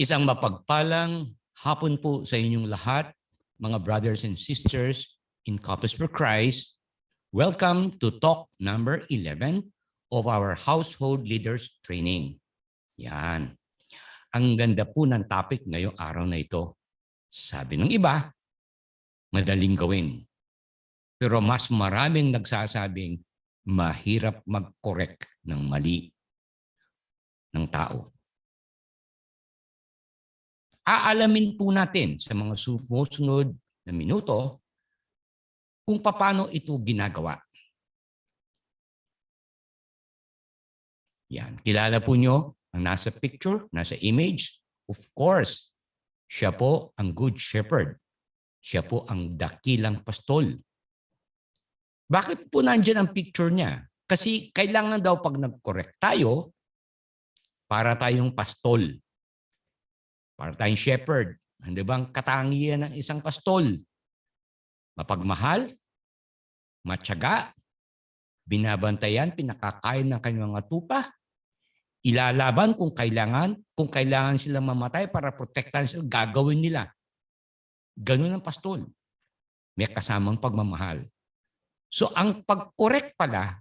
Isang mapagpalang hapon po sa inyong lahat, mga brothers and sisters in Couples for Christ. Welcome to talk number 11 of our Household Leaders Training. Yan. Ang ganda po ng topic ngayong araw na ito. Sabi ng iba, madaling gawin. Pero mas maraming nagsasabing mahirap mag-correct ng mali ng tao. Aalamin po natin sa mga susunod na minuto kung paano ito ginagawa. Yan. Kilala po nyo ang nasa picture, nasa image? Of course, siya po ang Good Shepherd. Siya po ang dakilang pastol. Bakit po nandyan ang picture niya? Kasi kailangan daw pag nag-correct tayo, para tayong pastol. Para tayong shepherd. Ano bang katangian ng isang pastol? Mapagmahal, matyaga, binabantayan, pinakakain ng kanyang mga tupa, ilalaban kung kailangan silang mamatay para protektahan sila, gagawin nila. Ganun ang pastol. May kasamang pagmamahal. So ang pag-correct pala,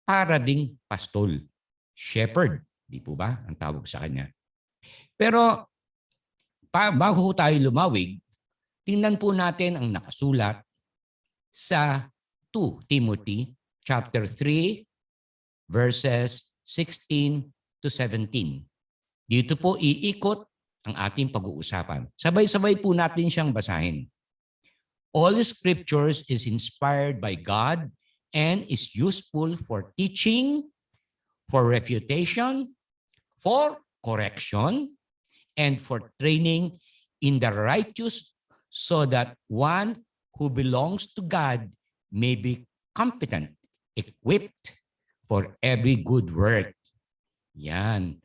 para ding pastol. Shepherd, di po ba? Ang tawag sa kanya. Pero bago tayo lumawig, tingnan po natin ang nakasulat sa 2 Timothy chapter 3 verses 16 to 17. Dito po iikot ang ating pag-uusapan. Sabay-sabay po natin siyang basahin. All scriptures is inspired by God and is useful for teaching, for refutation, for correction, and for training in the righteous, so that one who belongs to God may be competent, equipped for every good work. Yan.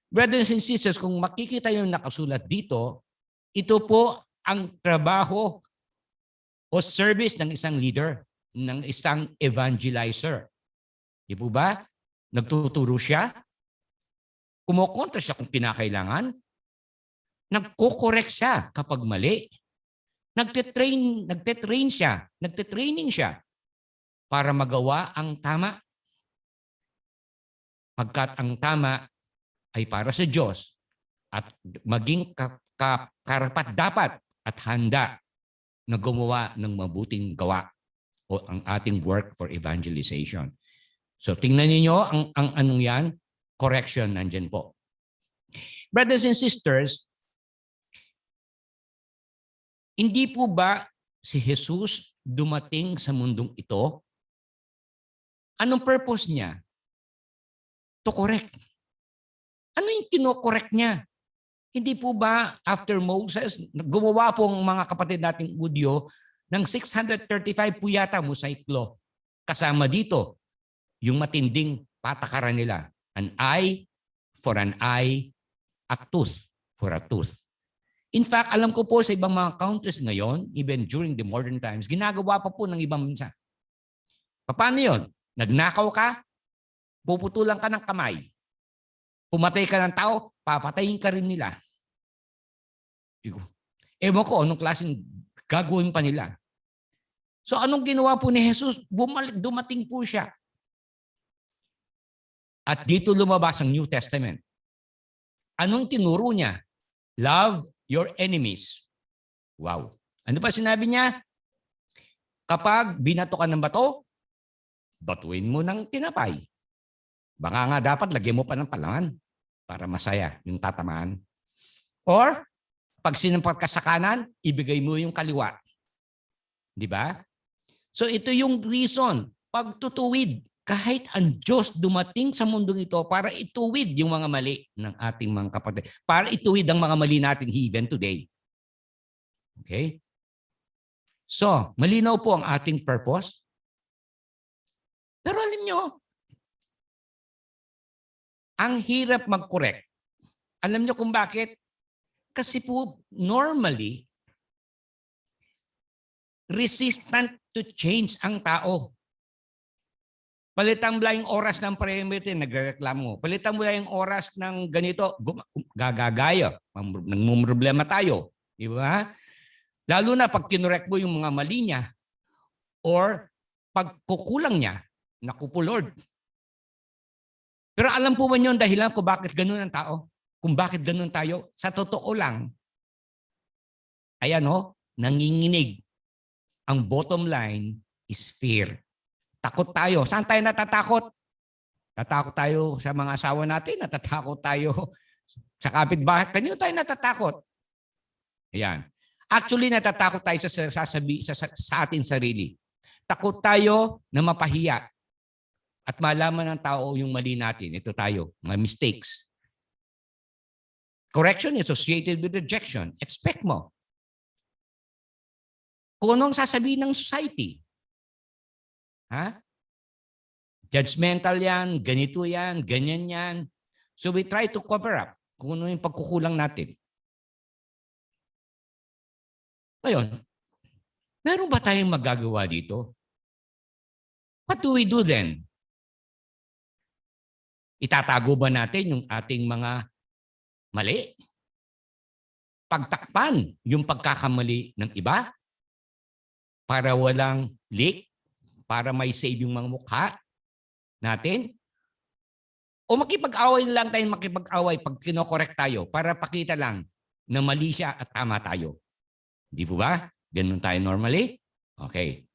Brothers and sisters, kung makikita yung nakasulat dito, ito po ang trabaho o service ng isang leader, ng isang evangelizer. Di po ba? Nagtuturo siya, kumukontra siya kung kinakailangan, nagko-correct siya kapag mali, nagte-training siya para magawa ang tama. Pagkat ang tama ay para sa Diyos at maging karapat-dapat at handa na gumawa ng mabuting gawa o ang ating work for evangelization. So tingnan niyo ang anong yan, correction nandyan po. Brothers and sisters, hindi po ba si Jesus dumating sa mundong ito? Anong purpose niya? To correct. Ano yung kino-correct niya? Hindi po ba after Moses, gumawa po ang mga kapatid nating Hudyo ng 635 po yata mosaic law. Kasama dito yung matinding patakaran nila. An eye for an eye, a tooth for a tooth. In fact, alam ko po sa ibang mga countries ngayon, even during the modern times, ginagawa pa po ng ibang bansa. Paano yun? Nagnakaw ka, puputulan ka ng kamay. Pumatay ka ng tao, papatayin ka rin nila. Ewan ko, anong klaseng gagawin pa nila. So anong ginawa po ni Jesus? Dumating po siya. At dito lumabas ang New Testament. Anong tinuro niya? Love your enemies. Wow. Ano pa sinabi niya? Kapag binato ka ng bato, batuin mo ng tinapay. Baka nga dapat lagyan mo pa ng palangan para masaya yung tatamaan. Or, pag sinampat ka sa kanan, ibigay mo yung kaliwa. Di ba? So ito yung reason. Pagtutuwid, kahit ang Diyos dumating sa mundong ito para ituwid yung mga mali ng ating mga kapatid. Para ituwid ang mga mali natin even today. Okay? So, malinaw po ang ating purpose. Pero alam nyo, ang hirap mag-correct. Alam nyo kung bakit? Kasi po, normally, resistant to change ang tao. Palitan mo lang yung oras ng perimeter, nagrereklamo. Palitan mo lang yung oras ng ganito, gagagaya. Nangmumroblema tayo. Di ba? Lalo na pag kinorek mo yung mga mali niya or pagkukulang niya, naku po Lord. Pero alam po ba niyo ang dahilan kung bakit ganun ang tao? Kung bakit ganun tayo? Sa totoo lang, ayan o, nanginginig. Ang bottom line is fear. Takot tayo. Saan tayo natatakot? Natatakot tayo sa mga asawa natin. Natatakot tayo sa kapitbahay. Kanino tayo natatakot? Ayan. Actually, natatakot tayo sa ating sarili. Takot tayo na mapahiya at malaman ng tao yung mali natin. Ito tayo, mga mistakes. Correction is associated with rejection. Expect mo. Kung anong sasabihin ng society. Ha? Judgmental yan, ganito yan, ganyan yan. So we try to cover up kung ano yung pagkukulang natin. Ngayon, meron ba tayong magagawa dito? What do we do then? Itatago ba natin yung ating mga mali? Pagtakpan yung pagkakamali ng iba? Para walang leak? Para may save yung mga mukha natin? O makipag-away lang tayo makipag-away pag kinokorek tayo para pakita lang na mali siya at tama tayo? Di po ba? Ganun tayo normally? Okay.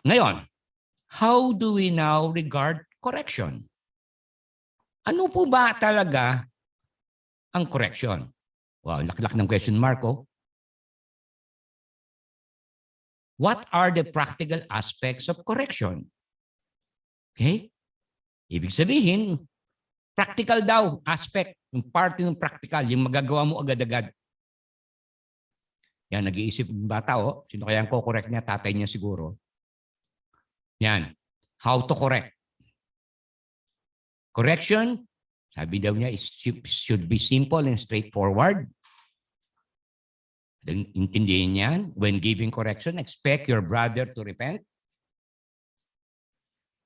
Ngayon, how do we now regard correction? Ano po ba talaga ang correction? Wow, laklak ng question mark, oh. What are the practical aspects of correction? Okay? Ibig sabihin, practical daw aspect, yung parte ng practical, yung magagawa mo agad-agad. Yan, nag-iisip ng bata, oh. Sino kaya ang ko-correct niya? Tatay niya siguro. Yan. How to correct. Correction, sabi daw niya, should be simple and straightforward. Intindihin yan. When giving correction, expect your brother to repent.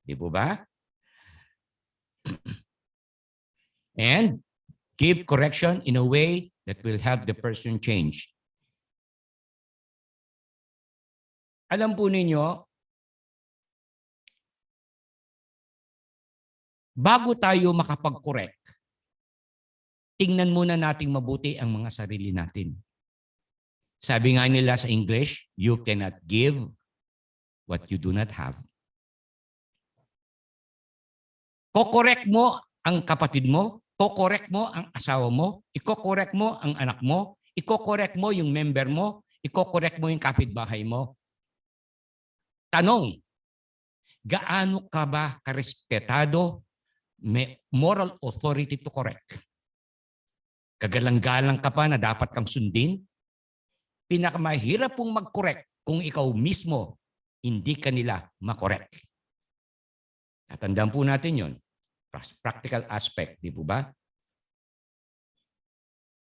Di po ba? And give correction in a way that will help the person change. Alam po ninyo, bago tayo makapag-correct, tingnan muna nating mabuti ang mga sarili natin. Sabi nga nila sa English, you cannot give what you do not have. Ko-correct mo ang kapatid mo, ko-correct mo ang asawa mo, iko-correct mo ang anak mo, iko-correct mo yung member mo, iko-correct mo yung kapitbahay mo. Tanong, gaano ka ba karespetado, may moral authority to correct? Kagalang-galang ka pa na dapat kang sundin? Pinakamahirap pong mag-correct kung ikaw mismo hindi ka nila makorek. Tatandaan po natin yun. Practical aspect, di po ba?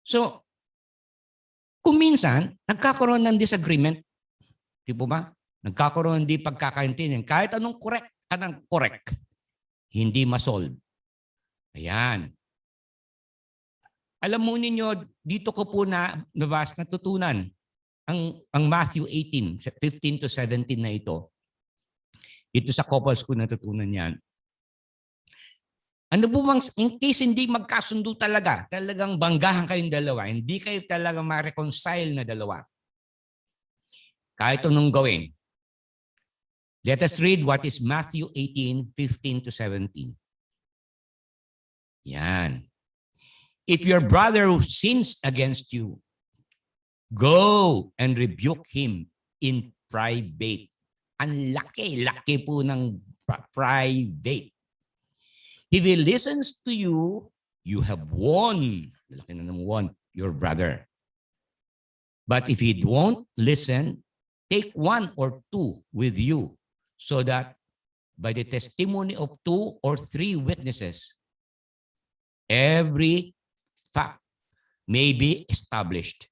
So, kung minsan, nagkakaroon ng disagreement, di po ba? Nagkakaroon di pagkakaintindihan. Kahit anong correct ka ng correct, hindi masolve. Ayan. Alam mo ninyo, dito ko po natutunan ang Matthew 18, 15 to 17 na ito. Dito sa couples ko natutunan yan. Ano po bang, in case hindi magkasundo talagang banggahan kayong dalawa, hindi kayo talaga ma-reconcile na dalawa. Kahit anong gawin. Let us read what is Matthew 18, 15 to 17. Yan. If your brother sins against you, go and rebuke him in private. Ang laki po ng private. If he listens to you, you have won. Laki na ng won, your brother. But if he won't listen, take one or two with you, so that by the testimony of 2 or 3 witnesses, every fact may be established.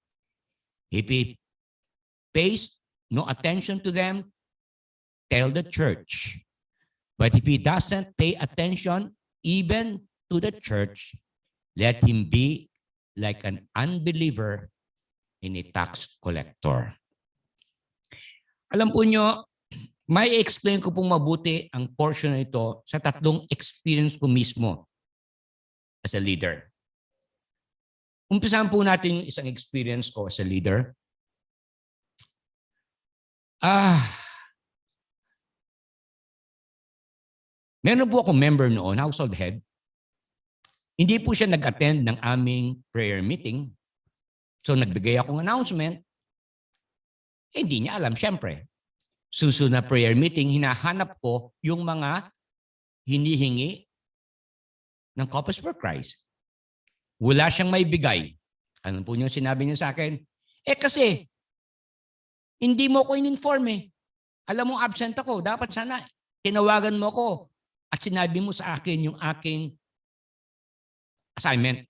If he pays no attention to them, tell the church. But if he doesn't pay attention even to the church, let him be like an unbeliever and a tax collector. Alam po nyo, may explain ko pong mabuti ang portion na ito sa tatlong experience ko mismo as a leader. Umpisahan po natin yung isang experience ko as a leader. Meron po akong member noon, household head. Hindi po siya nag-attend ng aming prayer meeting. So nagbigay akong announcement. Hindi niya alam, syempre. Susunod na prayer meeting, hinahanap ko yung mga hinihingi ng Coppers for Christ. Wala siyang may bigay. Ano po yung sinabi niya sa akin? Kasi, hindi mo ko in-inform eh. Alam mo, absent ako. Dapat sana, tinawagan mo ko at sinabi mo sa akin yung aking assignment.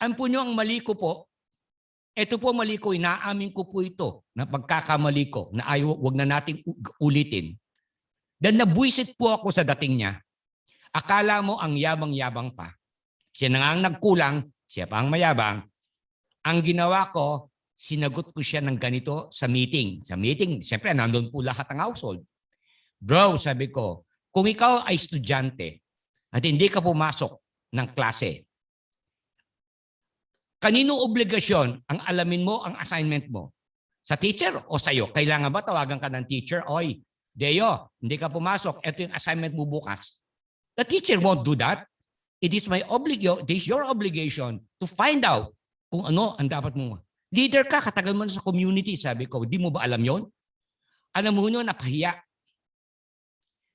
Ano po nyo ang mali ko po? Ito po mali ko, inaamin ko po ito na pagkakamali ko na ayaw, wag na nating ulitin. Then nabwisit po ako sa dating niya. Akala mo ang yabang-yabang pa. Siya na nga ang nagkulang, siya pa ang mayabang. Ang ginawa ko, sinagot ko siya ng ganito sa meeting. Sa meeting, siyempre nandun po lahat ng household. Bro, sabi ko, kung ikaw ay estudyante at hindi ka pumasok ng klase, kanino obligasyon ang alamin mo ang assignment mo? Sa teacher o sa'yo? Kailangan ba tawagan ka ng teacher? Oy, Deo, hindi ka pumasok. Ito yung assignment mo bukas. The teacher won't do that. It is your obligation to find out kung ano ang dapat mo. Leader ka, katagal mo na sa community. Sabi ko, di mo ba alam yon? Alam mo nyo, napahiya.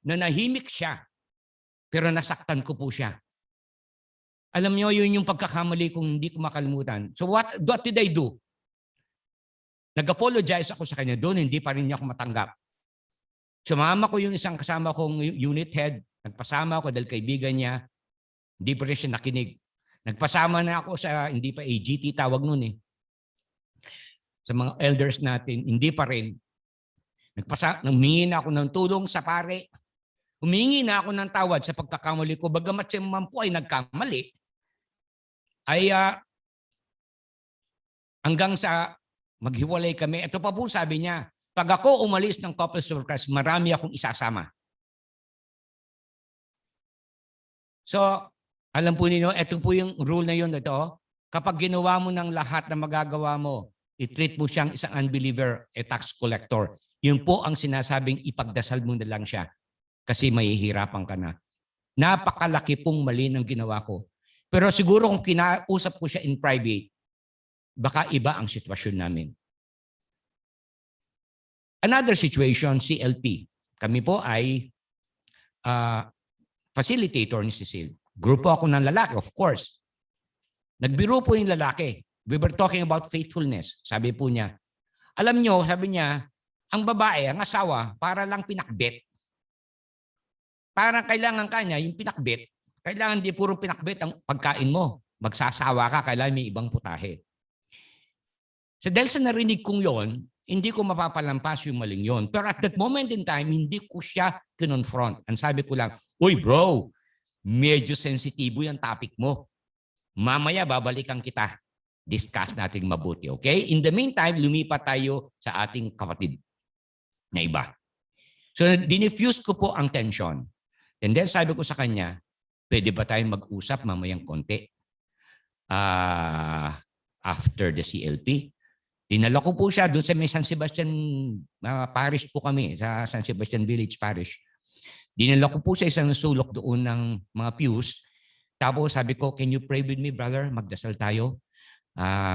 Nanahimik siya. Pero nasaktan ko po siya. Alam niyo, yun yung pagkakamali kong hindi ko makalimutan. So what did I do? Nag-apologize ako sa kanya doon, hindi pa rin niya ako matanggap. Sumama ko yung isang kasama kong unit head. Nagpasama ako dahil kaibigan niya. Hindi pa rin siya nakinig. Nagpasama na ako sa, hindi pa AGT tawag noon eh. Sa mga elders natin, hindi pa rin. Humingi na ako ng tulong sa pare. Humingi na ako ng tawad sa pagkakamali ko. Bagamat siya man po ay nagkamali, ay hanggang sa maghiwalay kami. Ito pa po sabi niya, pag ako umalis ng Coppers for Christ, marami akong isasama. So, alam po ninyo, ito po yung rule na yun ito. Kapag ginawa mo ng lahat na magagawa mo, i-treat mo siyang isang unbeliever, a tax collector. Yun po ang sinasabing ipagdasal mo na lang siya kasi mahihirapan ka na. Napakalaki pong mali ng ginawa ko. Pero siguro kung kinausap ko siya in private, baka iba ang sitwasyon namin. Another situation, CLP. Kami po ay facilitator ni Cecil. Grupo ako ng lalaki, of course. Nagbiro po yung lalaki. We were talking about faithfulness. Sabi po niya, alam nyo, sabi niya, ang babae, ang asawa, para lang pinakbet. Parang kailangan kanya, yung pinakbet, kailangan di puro pinakbet ang pagkain mo. Magsasawa ka, kailangan may ibang putahe. So dahil sa narinig kong yon, hindi ko mapapalampas yung maling yon. Pero at that moment in time, hindi ko siya kinonfront. Ang sabi ko lang, uy bro, medyo sensitibo yung topic mo. Mamaya babalikan kita. Discuss natin mabuti, okay? In the meantime, lumipat tayo sa ating kapatid na iba. So dinifuse ko po ang tension. And then sabi ko sa kanya, pwede ba tayong mag-usap mamayang konti after the CLP? Dinala ko po siya doon sa may San Sebastian parish po kami, sa San Sebastian Village Parish. Dinala ko po sa isang sulok doon ng mga pews. Tapos sabi ko, can you pray with me, brother? Magdasal tayo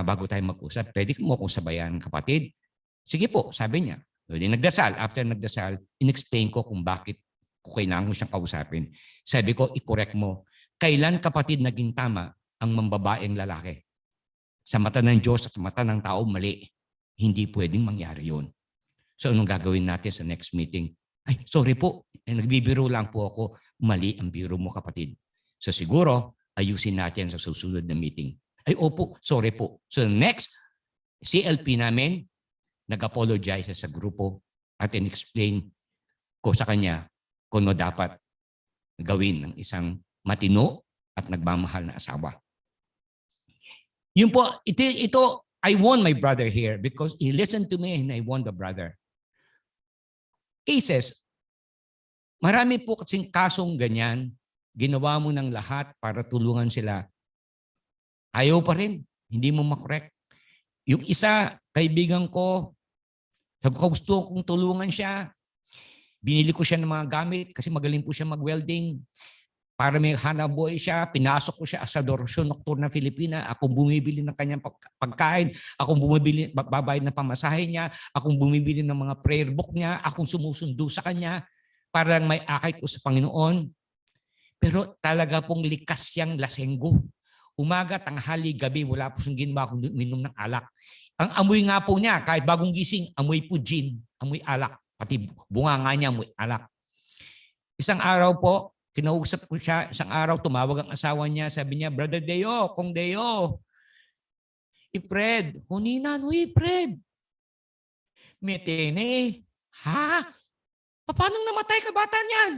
bago tayo mag-usap. Pwede mo akong sabayan, kapatid? Sige po, sabi niya. So, nagdasal. After nagdasal, in-explain ko kung bakit ko kailangan mo siyang kausapin. Sabi ko, i-correct mo. Kailan, kapatid, naging tama ang mambabaeng lalaki? Sa mata ng Diyos at sa mata ng tao, mali. Hindi pwedeng mangyari yun. So, anong gagawin natin sa next meeting? Ay, sorry po. Nagbibiro lang po ako. Mali ang biro mo, kapatid. So, siguro, ayusin natin sa susunod na meeting. Ay, opo, sorry po. So, next CLP namin, nag-apologize sa grupo at in-explain ko sa kanya kung ano dapat gawin ng isang matino at nagmamahal na asawa. Yun po, ito I won my brother here because he listened to me and I won the brother. Cases, marami po kasing kasong ganyan, ginawa mo ng lahat para tulungan sila. Ayaw pa rin, hindi mo makorek. Yung isa, kaibigan ko, sabi ko gusto kong tulungan siya. Binili ko siya ng mga gamit kasi magaling po siya mag-welding. Para may hanaboy siya, pinasok ko siya sa Adoracion Nocturna Filipina. Akong bumibili ng kanyang pagkain. Akong bumibili, babayad ng pamasahe niya. Akong bumibili ng mga prayer book niya. Akong sumusundo sa kanya para lang may akay ko sa Panginoon. Pero talaga pong likas siyang lasenggo. Umaga, tanghali, gabi, wala po siyang ginawa kung minom ng alak. Ang amoy nga po niya, kahit bagong gising, amoy po gin, amoy alak. Pati bunga nga niya, amoy alak. Isang araw po, kinausap ko siya, isang araw, tumawag ang asawa niya, sabi niya, Brother Deo, Kong Deo, Fred, huninan, Fred. Metene, ha? Paano namatay ka bata niyan?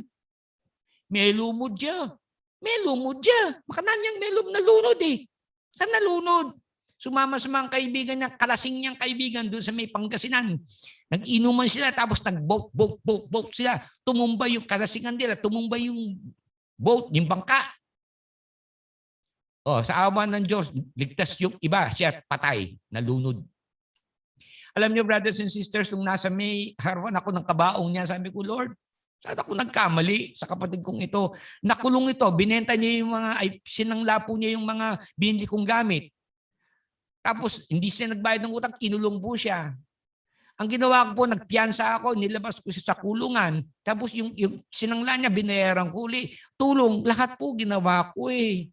May lumod siya. May lumod siya. Makananyang may nalunod eh. Saan nalunod? Sumama sa mga kaibigan niya, kalasing niyang kaibigan doon sa may Pangasinan. Nag-inuman sila tapos nag-boat sila. Tumumba yung kalasingan nila, tumumba yung boat, yung bangka. Sa awa ng Diyos, ligtas yung iba, siya patay, nalunod. Alam niyo, brothers and sisters, nung nasa may harapan ako ng kabaong niya, sabi ko, Lord, saan ako nagkamali sa kapatid kong ito? Nakulong ito, binenta niya yung mga, sinangla po niya yung mga binili kong gamit. Tapos, hindi siya nagbayad ng utang, kinulong po siya. Ang ginawa ko po, nagpiyansa ako, nilabas ko siya sa kulungan. Tapos yung sinangla niya, binayaran ko uli. Tulong, lahat po ginawa ko eh.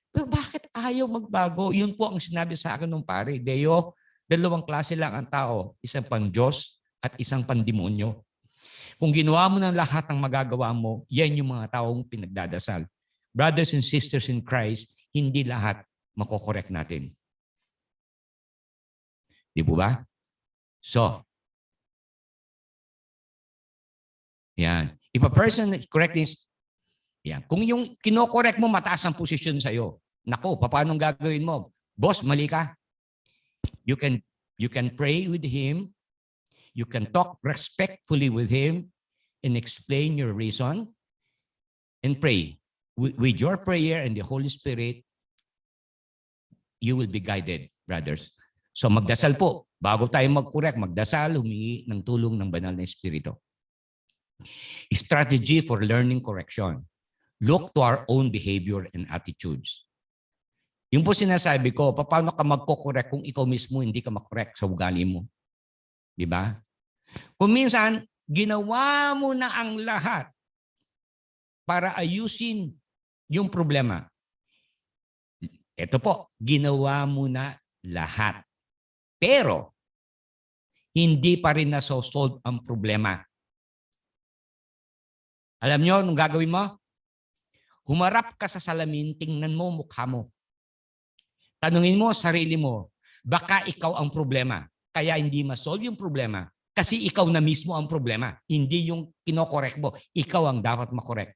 Pero bakit ayaw magbago? Yun po ang sinabi sa akin ng pare. Deo, dalawang klase lang ang tao. Isang pang Diyos at isang pandemonyo. Kung ginawa mo ng lahat ng magagawa mo, yan yung mga taong pinagdadasal. Brothers and sisters in Christ, hindi lahat makokorek natin. Di po ba? So, yan. If a person is correcting, yan. Kung yung kinokorek mo, mataas ang posisyon sa'yo. Naku, paano gagawin mo? Boss, mali ka. You can pray with him. You can talk respectfully with him and explain your reason and pray. With your prayer and the Holy Spirit, you will be guided, brothers. So magdasal po. Bago tayo mag-correct, magdasal, humingi ng tulong ng banal na Espiritu. Strategy for learning correction. Look to our own behavior and attitudes. Yung po sinasabi ko, paano ka magko-correct kung ikaw mismo hindi ka makorek sa ugali mo? Di ba? Kung minsan, ginawa mo na ang lahat para ayusin yung problema. Ito po, ginawa mo na lahat. Pero, hindi pa rin nasosolve ang problema. Alam nyo, anong gagawin mo? Humarap ka sa salamin, tingnan mo mukha mo. Tanungin mo sarili mo, baka ikaw ang problema. Kaya hindi masolve yung problema. Kasi ikaw na mismo ang problema. Hindi yung kinokorek mo. Ikaw ang dapat makorek.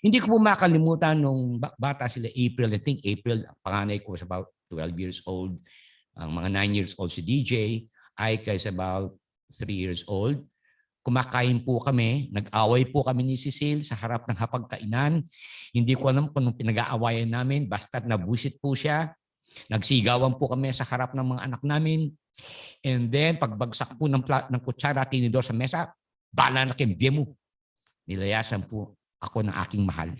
Hindi ko po makalimutan nung bata sila April. I think April, ang panganay ko was about 12 years old. Ang mga 9 years old si DJ. Aika is about 3 years old. Kumakain po kami. Nag-away po kami ni Cecil sa harap ng hapagkainan. Hindi ko alam kung anong pinag-aawayan namin. Basta nabusit po siya. Nagsigawan po kami sa harap ng mga anak namin. And then, pagbagsak po ng kutsara at tinidor sa mesa, bala na kembye mo. Nilayasan po ako ng aking mahal.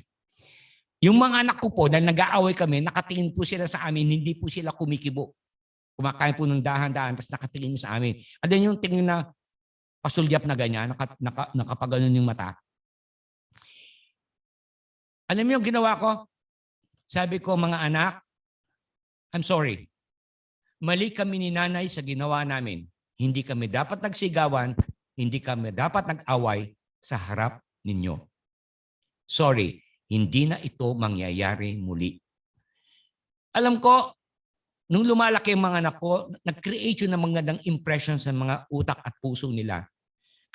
Yung mga anak ko po, dahil nag-aaway kami, nakatingin po sila sa amin, hindi po sila kumikibo. Kumakain po ng dahan-dahan, tapos nakatingin sa amin. At then yung tingin na pasulyap na ganyan, nakapaganon yung mata. Alam mo yung ginawa ko? Sabi ko, mga anak, I'm sorry. Mali kami ni nanay sa ginawa namin. Hindi kami dapat nagsigawan, hindi kami dapat nag-away sa harap ninyo. Sorry, hindi na ito mangyayari muli. Alam ko, nung lumalaki ang mga anak ko, nag-create yun ng magandang impression sa mga utak at puso nila.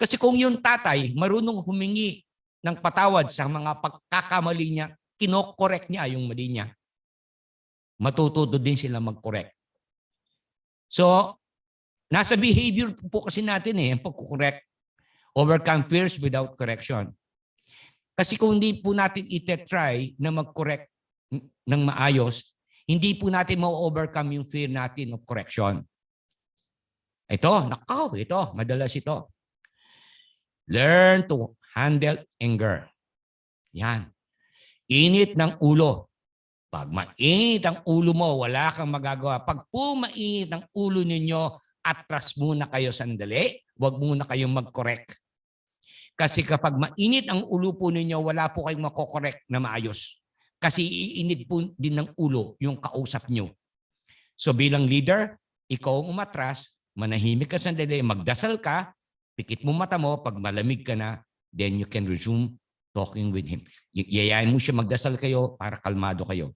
Kasi kung yung tatay marunong humingi ng patawad sa mga pagkakamali niya, kinokorek niya yung mali niya, matututo din sila mag-correct. So, nasa behavior po kasi natin ang pag-correct. Overcome fears without correction. Kasi kung hindi po natin ite-try na mag-correct ng maayos, hindi po natin ma-overcome yung fear natin of correction. Ito, madalas ito. Learn to handle anger. Yan. Init ng ulo. Pag mainit ang ulo mo, wala kang magagawa. Pag po mainit ang ulo ninyo, atras muna kayo sandali. Huwag muna kayong mag-correct. Kasi kapag mainit ang ulo po ninyo, wala po kayong makokorek na maayos. Kasi iinit po din ng ulo yung kausap nyo. So bilang leader, ikaw ang umatras, manahimik ka sandali, magdasal ka, pikit mo mata mo, pag malamig ka na, then you can resume talking with him. Yayain mo siya, magdasal kayo para kalmado kayo.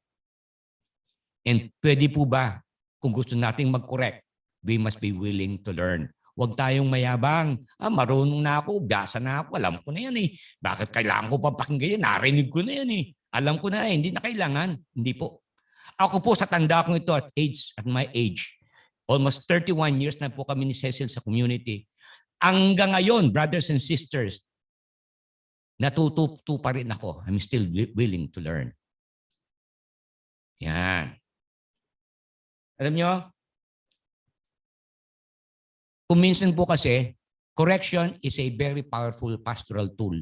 And pwede po ba, kung gusto nating mag-correct, we must be willing to learn. Huwag tayong mayabang. Marunong na ako, biyasa na ako, alam ko na yan eh. Bakit kailangan ko pang pakinggan yan? Narinig ko na yan eh. Alam ko na hindi na kailangan. Hindi po. Ako po sa tanda kong ito at my age, almost 31 years na po kami ni Cecil sa community. Hanggang ngayon, brothers and sisters, natututo pa rin ako. I'm still willing to learn. Yan. Alam nyo, kung minsan po kasi, correction is a very powerful pastoral tool.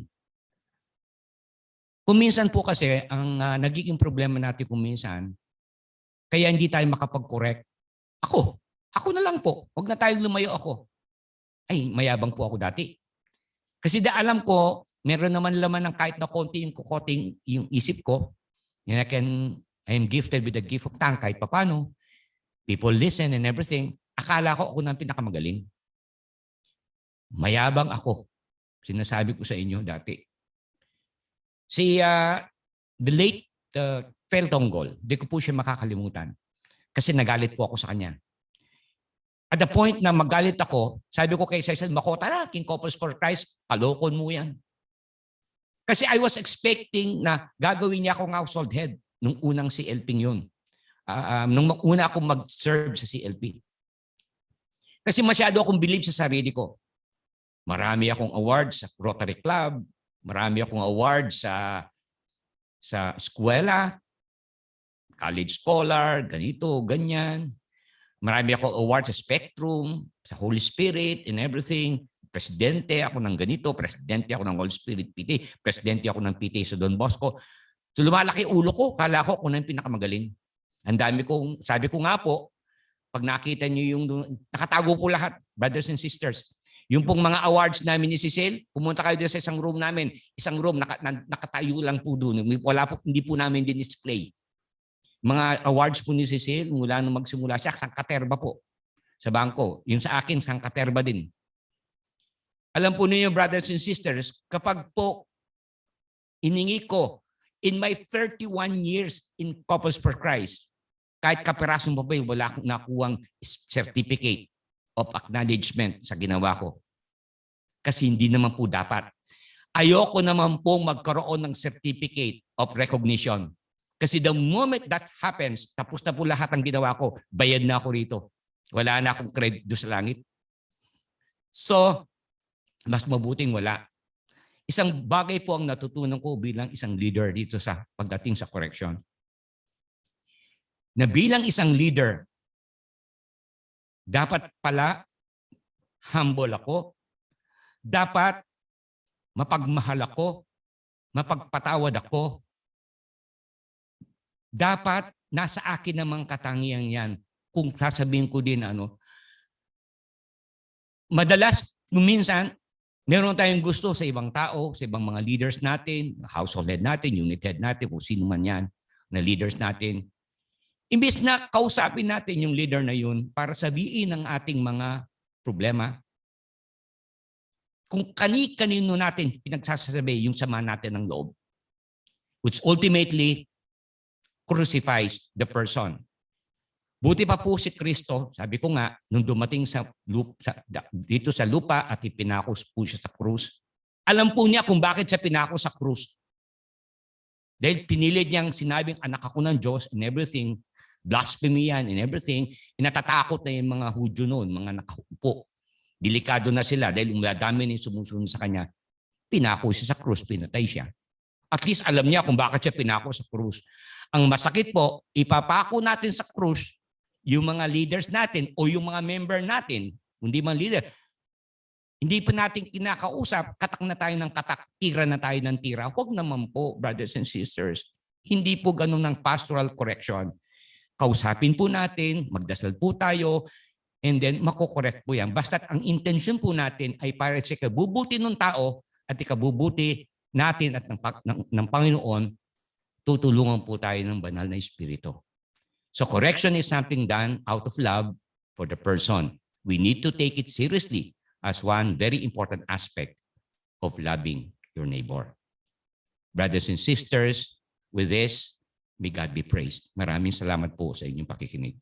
Kung minsan po kasi, ang nagiging problema natin kung minsan, kaya hindi tayo makapag-correct. Ako na lang po. Huwag na tayong lumayo ako. Ay, mayabang po ako dati. Kasi alam ko, meron naman laman ng kahit na konti yung isip ko. And I am gifted with the gift of tongue kahit papano. People listen and everything. Akala ko ako na ang pinakamagaling. Mayabang ako. Sinasabi ko sa inyo dati. The late Fel Tonggol, di ko po siya makakalimutan. Kasi nagalit po ako sa kanya. At the point na magalit ako, sabi ko kay Cecil, makota na, King Couples for Christ, kalokon mo yan. Kasi I was expecting na gagawin niya akong household head nung unang CLP yun. Nung una akong mag-serve sa CLP. Kasi masyado akong believe sa sarili ko. Marami akong awards sa Rotary Club, marami akong awards sa eskwela, college scholar, ganito, ganyan. Marami akong awards sa Spectrum, sa Holy Spirit and everything. Presidente ako ng ganito, presidente ako ng Holy Spirit PT, presidente ako ng PT sa Don Bosco. So lumalaki ulo ko, kala ko na yung pinakamagaling. Ang dami kong, sabi ko nga po, pag nakita niyo yung, nakatago po lahat, brothers and sisters. Yung pong mga awards namin ni Cecil, pumunta kayo sa isang room namin, nakatayo lang po doon. Hindi po namin din-display. Mga awards po ni Cecil, mula nung magsimula siya, sangkaterba po sa bangko. Yung sa akin, sangkaterba din. Alam po ninyo, brothers and sisters, kapag po iningi ko, in my 31 years in Couples for Christ, kahit kapirasong pa ba, wala akong nakuhang certificate of acknowledgement sa ginawa ko. Kasi hindi naman po dapat. Ayoko naman pong magkaroon ng certificate of recognition. Kasi the moment that happens, tapos na po lahat ang ginawa ko, bayad na ako rito. Wala na akong credit doon sa langit. So, mas mabuting wala. Isang bagay po ang natutunan ko bilang isang leader dito sa pagdating sa correction. Na bilang isang leader, dapat pala humble ako, dapat mapagmahal ako, mapagpatawad ako, dapat nasa akin namang katangian yan. Kung sasabihin ko din madalas, minsan, meron tayong gusto sa ibang tao, sa ibang mga leaders natin, household head natin, unit head natin, kung sino man yan, na leaders natin. Imbes na kausapin natin yung leader na yun para sabihin ang ating mga problema, kung kani-kanino natin pinagsasabi yung sama natin ng loob, which ultimately crucifies the person. Buti pa po si Kristo, sabi ko nga, nung dumating dito sa lupa at ipinako po siya sa krus, alam po niya kung bakit siya pinako sa krus. Dahil pinilit niyang sinabing anak ako ng Diyos and everything, blasphemy yan and everything, inatatakot na yung mga Hudyo noon, mga nakaupo. Delikado na sila dahil dami na yung sumusunod sa kanya. Pinako siya sa krus, pinatay siya. At least alam niya kung bakit siya pinako sa krus. Ang masakit po, ipapako natin sa krus yung mga leaders natin o yung mga member natin, hindi man leader, hindi pa natin kinakausap, katak na tayo ng katak, tira na tayo ng tira. Huwag naman po, brothers and sisters. Hindi po ganun ng pastoral correction. Kausapin po natin, magdasal po tayo, and then makokorekt po yan. Basta ang intention po natin ay para sa ikabubuti ng tao at ikabubuti natin at ng Panginoon, tutulungan po tayo ng banal na Espiritu. So correction is something done out of love for the person. We need to take it seriously as one very important aspect of loving your neighbor. Brothers and sisters, with this, may God be praised. Maraming salamat po sa inyong pakikinig.